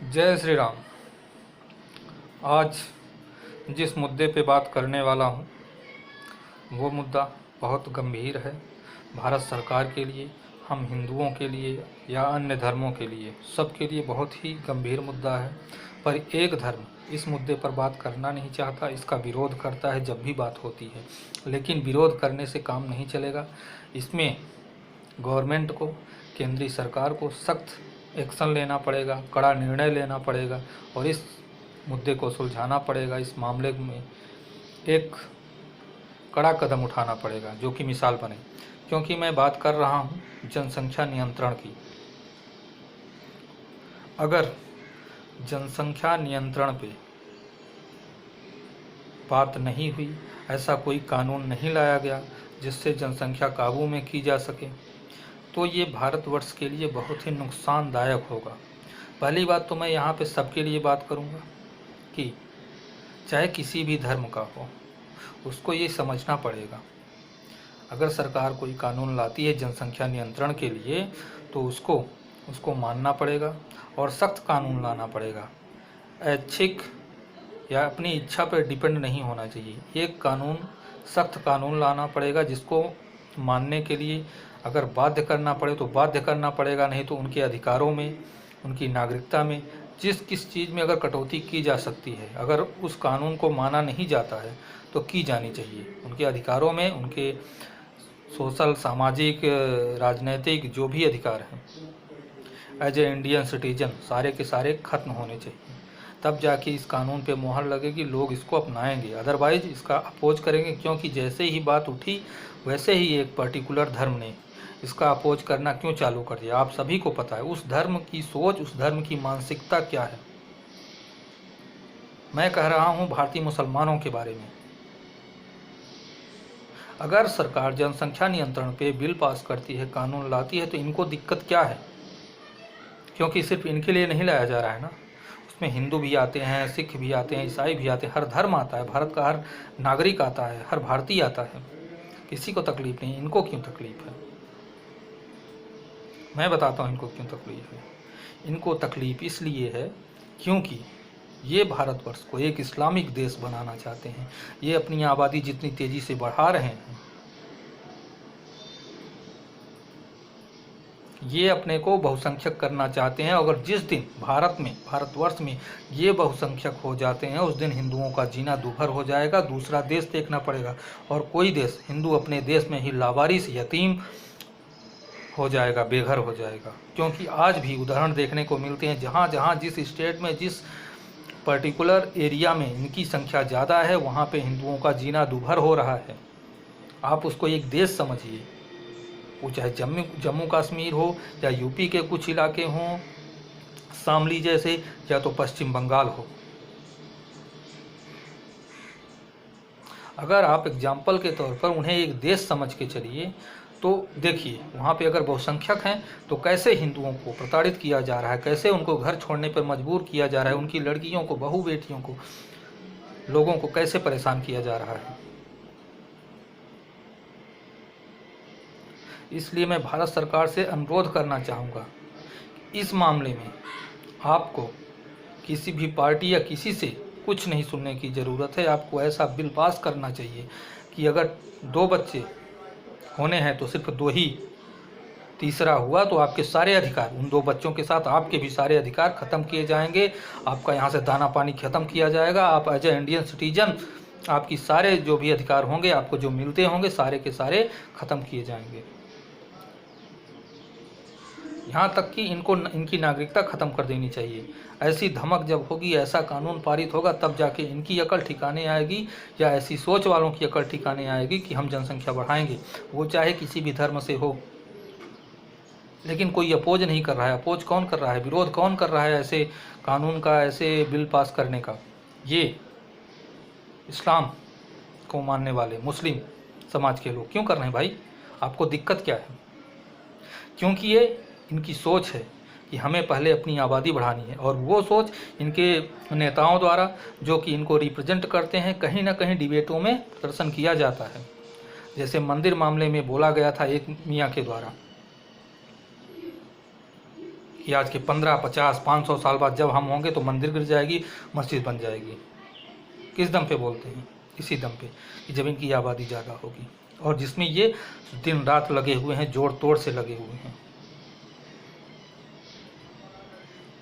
जय श्री राम। आज जिस मुद्दे पे बात करने वाला हूँ वो मुद्दा बहुत गंभीर है। भारत सरकार के लिए, हम हिंदुओं के लिए या अन्य धर्मों के लिए, सबके लिए बहुत ही गंभीर मुद्दा है। पर एक धर्म इस मुद्दे पर बात करना नहीं चाहता, इसका विरोध करता है जब भी बात होती है। लेकिन विरोध करने से काम नहीं चलेगा। इसमें गवर्नमेंट को, केंद्रीय सरकार को सख्त एक्शन लेना पड़ेगा, कड़ा निर्णय लेना पड़ेगा और इस मुद्दे को सुलझाना पड़ेगा। इस मामले में एक कड़ा कदम उठाना पड़ेगा जो कि मिसाल बने। क्योंकि मैं बात कर रहा हूँ जनसंख्या नियंत्रण की। अगर जनसंख्या नियंत्रण पे बात नहीं हुई, ऐसा कोई कानून नहीं लाया गया जिससे जनसंख्या काबू में की जा सके, तो ये भारतवर्ष के लिए बहुत ही नुकसानदायक होगा। पहली बात तो मैं यहाँ पे सबके लिए बात करूँगा कि चाहे किसी भी धर्म का हो, उसको ये समझना पड़ेगा। अगर सरकार कोई कानून लाती है जनसंख्या नियंत्रण के लिए तो उसको मानना पड़ेगा और सख्त कानून लाना पड़ेगा। ऐच्छिक या अपनी इच्छा पर डिपेंड नहीं होना चाहिए। एक कानून, सख्त कानून लाना पड़ेगा जिसको मानने के लिए अगर बाध्य करना पड़े तो बाध्य करना पड़ेगा, नहीं तो उनके अधिकारों में, उनकी नागरिकता में किस चीज़ में अगर कटौती की जा सकती है, अगर उस कानून को माना नहीं जाता है तो की जानी चाहिए। उनके अधिकारों में, उनके सोशल, सामाजिक, राजनीतिक जो भी अधिकार हैं एज ए इंडियन सिटीजन, सारे के सारे खत्म होने चाहिए। तब जाके इस कानून पे मोहर लगेगी, लोग इसको अपनाएंगे। अदरवाइज इसका अपोज करेंगे, क्योंकि जैसे ही बात उठी वैसे ही एक पर्टिकुलर धर्म ने इसका अपोज करना क्यों चालू कर दिया। आप सभी को पता है उस धर्म की सोच, उस धर्म की मानसिकता क्या है। मैं कह रहा हूँ भारतीय मुसलमानों के बारे में। अगर सरकार जनसंख्या नियंत्रण पे बिल पास करती है, कानून लाती है, तो इनको दिक्कत क्या है? क्योंकि सिर्फ इनके लिए नहीं लाया जा रहा है ना, उसमें हिंदू भी आते हैं, सिख भी आते हैं, ईसाई भी आते हैं, हर धर्म आता है, भारत का हर नागरिक आता है, हर भारतीय आता है। किसी को तकलीफ नहीं, इनको क्यों तकलीफ है? मैं बताता हूँ इनको क्यों तकलीफ है। इनको तकलीफ इसलिए है क्योंकि ये भारतवर्ष को एक इस्लामिक देश बनाना चाहते हैं। ये अपनी आबादी जितनी तेज़ी से बढ़ा रहे हैं, ये अपने को बहुसंख्यक करना चाहते हैं। अगर जिस दिन भारतवर्ष में ये बहुसंख्यक हो जाते हैं, उस दिन हिंदुओं का जीना दूभर हो जाएगा। दूसरा देश देखना पड़ेगा और कोई देश, हिंदू अपने देश में ही लावारिस, यतीम हो जाएगा, बेघर हो जाएगा। क्योंकि आज भी उदाहरण देखने को मिलते हैं, जहाँ जहाँ जिस स्टेट में, जिस पर्टिकुलर एरिया में इनकी संख्या ज़्यादा है, वहाँ पे हिंदुओं का जीना दूभर हो रहा है। आप उसको एक देश समझिए, वो चाहे जम्मू कश्मीर हो या यूपी के कुछ इलाके हों, शामली जैसे, या तो पश्चिम बंगाल हो। अगर आप एग्जाम्पल के तौर पर उन्हें एक देश समझ के चलिए तो देखिए वहाँ पे अगर बहुसंख्यक हैं तो कैसे हिंदुओं को प्रताड़ित किया जा रहा है, कैसे उनको घर छोड़ने पर मजबूर किया जा रहा है, उनकी लड़कियों को, बहू बेटियों को, लोगों को कैसे परेशान किया जा रहा है। इसलिए मैं भारत सरकार से अनुरोध करना चाहूँगा, इस मामले में आपको किसी भी पार्टी या किसी से कुछ नहीं सुनने की ज़रूरत है। आपको ऐसा बिल पास करना चाहिए कि अगर 2 बच्चे होने हैं तो सिर्फ 2 ही, तीसरा हुआ तो आपके सारे अधिकार, उन 2 बच्चों के साथ आपके भी सारे अधिकार ख़त्म किए जाएंगे। आपका यहाँ से दाना पानी ख़त्म किया जाएगा। आप एज ए इंडियन सिटीजन, आपकी सारे जो भी अधिकार होंगे, आपको जो मिलते होंगे, सारे के सारे ख़त्म किए जाएंगे। यहाँ तक कि इनकी नागरिकता ख़त्म कर देनी चाहिए। ऐसी धमक जब होगी, ऐसा कानून पारित होगा, तब जाके इनकी अकल ठिकाने आएगी, या ऐसी सोच वालों की अकल ठिकाने आएगी कि हम जनसंख्या बढ़ाएंगे, वो चाहे किसी भी धर्म से हो। लेकिन कोई अपोज नहीं कर रहा है। अपोज कौन कर रहा है, विरोध कौन कर रहा है ऐसे कानून का, ऐसे बिल पास करने का? ये इस्लाम को मानने वाले मुस्लिम समाज के लोग क्यों कर रहे हैं भाई? आपको दिक्कत क्या है? क्योंकि ये इनकी सोच है कि हमें पहले अपनी आबादी बढ़ानी है, और वो सोच इनके नेताओं द्वारा, जो कि इनको रिप्रेजेंट करते हैं, कहीं ना कहीं डिबेटों में प्रदर्शन किया जाता है। जैसे मंदिर मामले में बोला गया था एक मियाँ के द्वारा कि आज के 15, 50, 500 साल बाद जब हम होंगे तो मंदिर गिर जाएगी, मस्जिद बन जाएगी। किस दम पे बोलते हैं? इसी दम पे कि जब इनकी आबादी ज़्यादा होगी, और जिसमें ये दिन रात लगे हुए हैं, जोड़ तोड़ से लगे हुए हैं।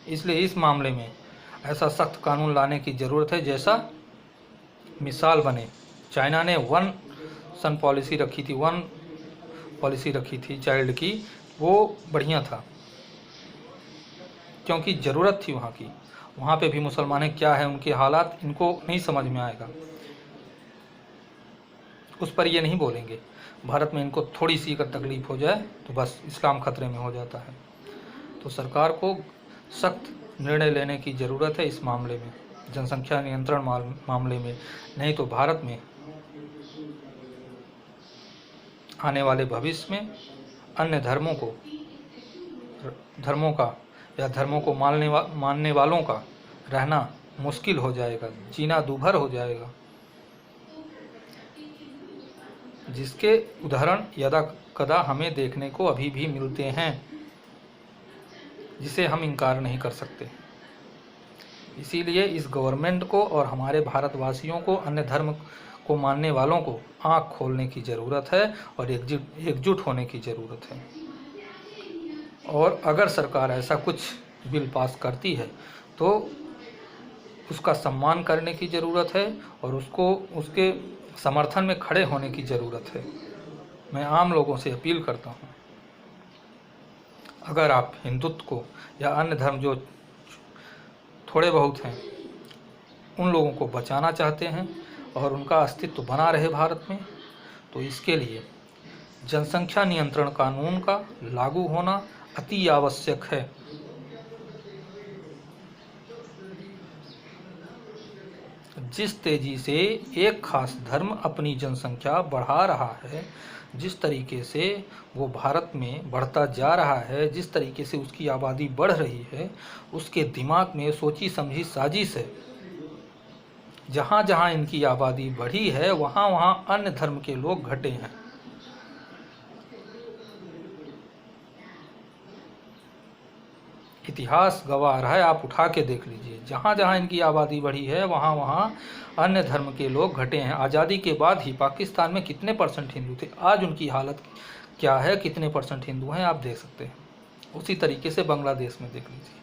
इसलिए इस मामले में ऐसा सख्त कानून लाने की ज़रूरत है जैसा मिसाल बने। चाइना ने वन सन पॉलिसी रखी थी, वन पॉलिसी रखी थी चाइल्ड की, वो बढ़िया था क्योंकि ज़रूरत थी वहाँ की। वहाँ पे भी मुसलमान हैं, क्या है उनके हालात इनको नहीं समझ में आएगा, उस पर ये नहीं बोलेंगे। भारत में इनको थोड़ी सी अगर तकलीफ़ हो जाए तो बस इस्लाम खतरे में हो जाता है। तो सरकार को सख्त निर्णय लेने की ज़रूरत है इस मामले में, जनसंख्या नियंत्रण मामले में। नहीं तो भारत में आने वाले भविष्य में अन्य धर्मों का या धर्मों को मानने वालों का रहना मुश्किल हो जाएगा, जीना दूभर हो जाएगा, जिसके उदाहरण यदा कदा हमें देखने को अभी भी मिलते हैं, जिसे हम इनकार नहीं कर सकते। इसीलिए इस गवर्नमेंट को और हमारे भारतवासियों को, अन्य धर्म को मानने वालों को आँख खोलने की ज़रूरत है और एकजुट होने की ज़रूरत है। और अगर सरकार ऐसा कुछ बिल पास करती है तो उसका सम्मान करने की ज़रूरत है और उसके समर्थन में खड़े होने की ज़रूरत है। मैं आम लोगों से अपील करता हूँ, अगर आप हिंदुत्व को या अन्य धर्म जो थोड़े बहुत हैं उन लोगों को बचाना चाहते हैं और उनका अस्तित्व बना रहे भारत में, तो इसके लिए जनसंख्या नियंत्रण कानून का लागू होना अति आवश्यक है। जिस तेजी से एक खास धर्म अपनी जनसंख्या बढ़ा रहा है, जिस तरीके से वो भारत में बढ़ता जा रहा है, जिस तरीके से उसकी आबादी बढ़ रही है, उसके दिमाग में सोची समझी साजिश है। जहाँ जहाँ इनकी आबादी बढ़ी है वहाँ वहाँ अन्य धर्म के लोग घटे हैं। इतिहास गवाह रहा है, आप उठा के देख लीजिए, जहाँ जहाँ इनकी आबादी बढ़ी है वहाँ वहाँ अन्य धर्म के लोग घटे हैं। आज़ादी के बाद ही पाकिस्तान में कितने % हिंदू थे, आज उनकी हालत क्या है, कितने % हिंदू हैं, आप देख सकते हैं। उसी तरीके से बांग्लादेश में देख लीजिए।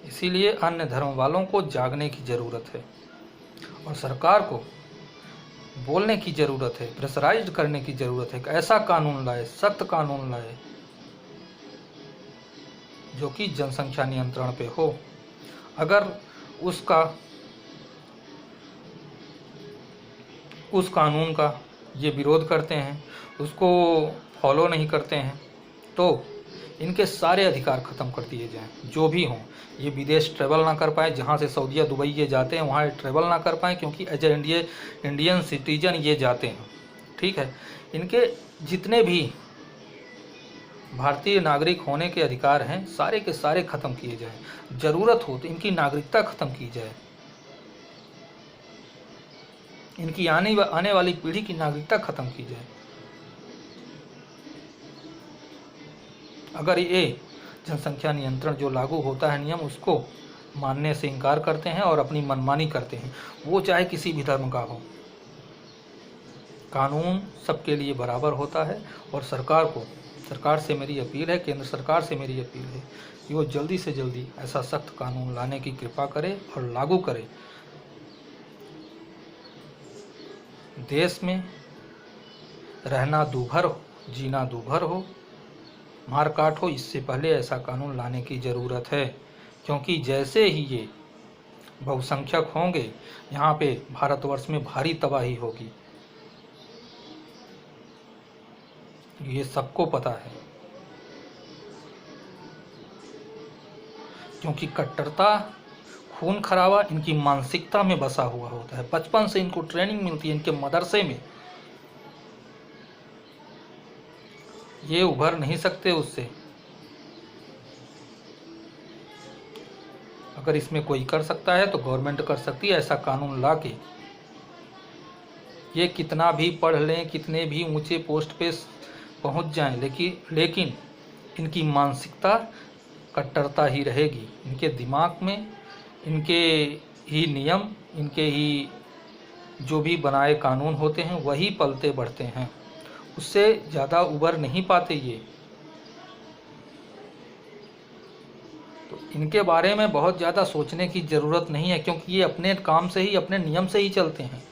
इसीलिए अन्य धर्म वालों को जागने की ज़रूरत है और सरकार को बोलने की ज़रूरत है, प्रेशराइज करने की ज़रूरत है कि ऐसा कानून लाए, सख्त कानून लाए जो कि जनसंख्या नियंत्रण पे हो। अगर उस कानून का ये विरोध करते हैं, उसको फॉलो नहीं करते हैं, तो इनके सारे अधिकार ख़त्म कर दिए जाएं, जो भी हों। ये विदेश ट्रेवल ना कर पाए, जहाँ से सऊदीया दुबई ये जाते हैं वहाँ ट्रेवल ना कर पाएँ, क्योंकि एज ए इंडियन सिटीजन ये जाते हैं, ठीक है। इनके जितने भी भारतीय नागरिक होने के अधिकार हैं सारे के सारे ख़त्म किए जाएं। ज़रूरत हो तो इनकी नागरिकता ख़त्म की जाए, इनकी आने वाली पीढ़ी की नागरिकता ख़त्म की जाए। अगर ये जनसंख्या नियंत्रण जो लागू होता है नियम, उसको मानने से इनकार करते हैं और अपनी मनमानी करते हैं, वो चाहे किसी भी धर्म का हो, कानून सबके लिए बराबर होता है। और सरकार से मेरी अपील है, केंद्र सरकार से मेरी अपील है कि वो जल्दी से जल्दी ऐसा सख्त कानून लाने की कृपा करे और लागू करे। देश में रहना दूभर हो, जीना दूभर हो, मार काट हो, इससे पहले ऐसा कानून लाने की ज़रूरत है। क्योंकि जैसे ही ये बहुसंख्यक होंगे, यहाँ पे भारतवर्ष में भारी तबाही होगी, ये सबको पता है। क्योंकि कट्टरता, खून खराबा इनकी मानसिकता में बसा हुआ होता है। बचपन से इनको ट्रेनिंग मिलती है इनके मदरसे में, ये उभर नहीं सकते उससे। अगर इसमें कोई कर सकता है तो गवर्नमेंट कर सकती है, ऐसा कानून ला के। ये कितना भी पढ़ लें, कितने भी ऊंचे पोस्ट पे पहुंच जाएं, लेकिन इनकी मानसिकता कट्टरता ही रहेगी। इनके दिमाग में इनके ही नियम, इनके ही जो भी बनाए कानून होते हैं वही पलते बढ़ते हैं, उससे ज़्यादा उबर नहीं पाते ये। तो इनके बारे में बहुत ज़्यादा सोचने की ज़रूरत नहीं है, क्योंकि ये अपने काम से ही, अपने नियम से ही चलते हैं।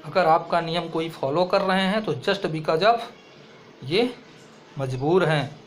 अगर आपका नियम कोई फॉलो कर रहे हैं तो जस्ट बिकॉज ऑफ ये मजबूर हैं।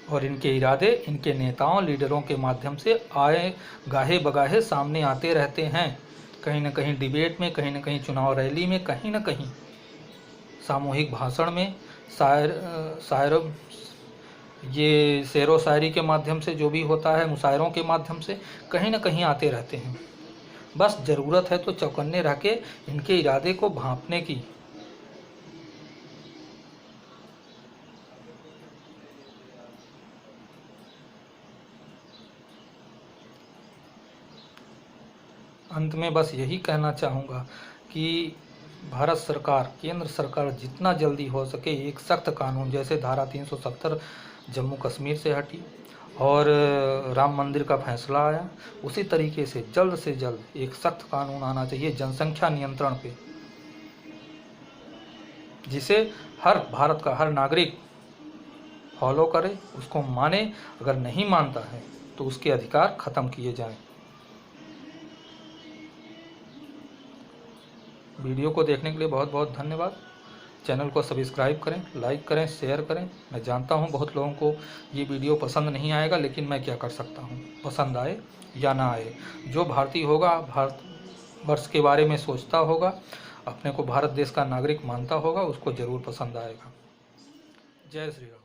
और इनके इरादे इनके नेताओं, लीडरों के माध्यम से आए गाहे बगाहे सामने आते रहते हैं। कहीं न कहीं डिबेट में, कहीं न कहीं चुनाव रैली में, कहीं न कहीं सामूहिक भाषण में, ये शेरो शायरी के माध्यम से जो भी होता है, मुशायरों के माध्यम से कहीं न कहीं आते रहते हैं। बस ज़रूरत है तो चौकन्ने रह के इनके इरादे को भांपने की। अंत में बस यही कहना चाहूँगा कि भारत सरकार, केंद्र सरकार जितना जल्दी हो सके एक सख्त कानून, जैसे धारा 370 जम्मू कश्मीर से हटी और राम मंदिर का फैसला आया, उसी तरीके से जल्द एक सख्त कानून आना चाहिए जनसंख्या नियंत्रण पे, जिसे हर भारत का हर नागरिक फॉलो करे, उसको माने। अगर नहीं मानता है तो उसके अधिकार ख़त्म किए जाएं। वीडियो को देखने के लिए बहुत बहुत धन्यवाद। चैनल को सब्सक्राइब करें, लाइक करें, शेयर करें। मैं जानता हूं बहुत लोगों को ये वीडियो पसंद नहीं आएगा, लेकिन मैं क्या कर सकता हूं, पसंद आए या ना आए। जो भारतीय होगा, भारतवर्ष के बारे में सोचता होगा, अपने को भारत देश का नागरिक मानता होगा, उसको ज़रूर पसंद आएगा। जय श्री राम।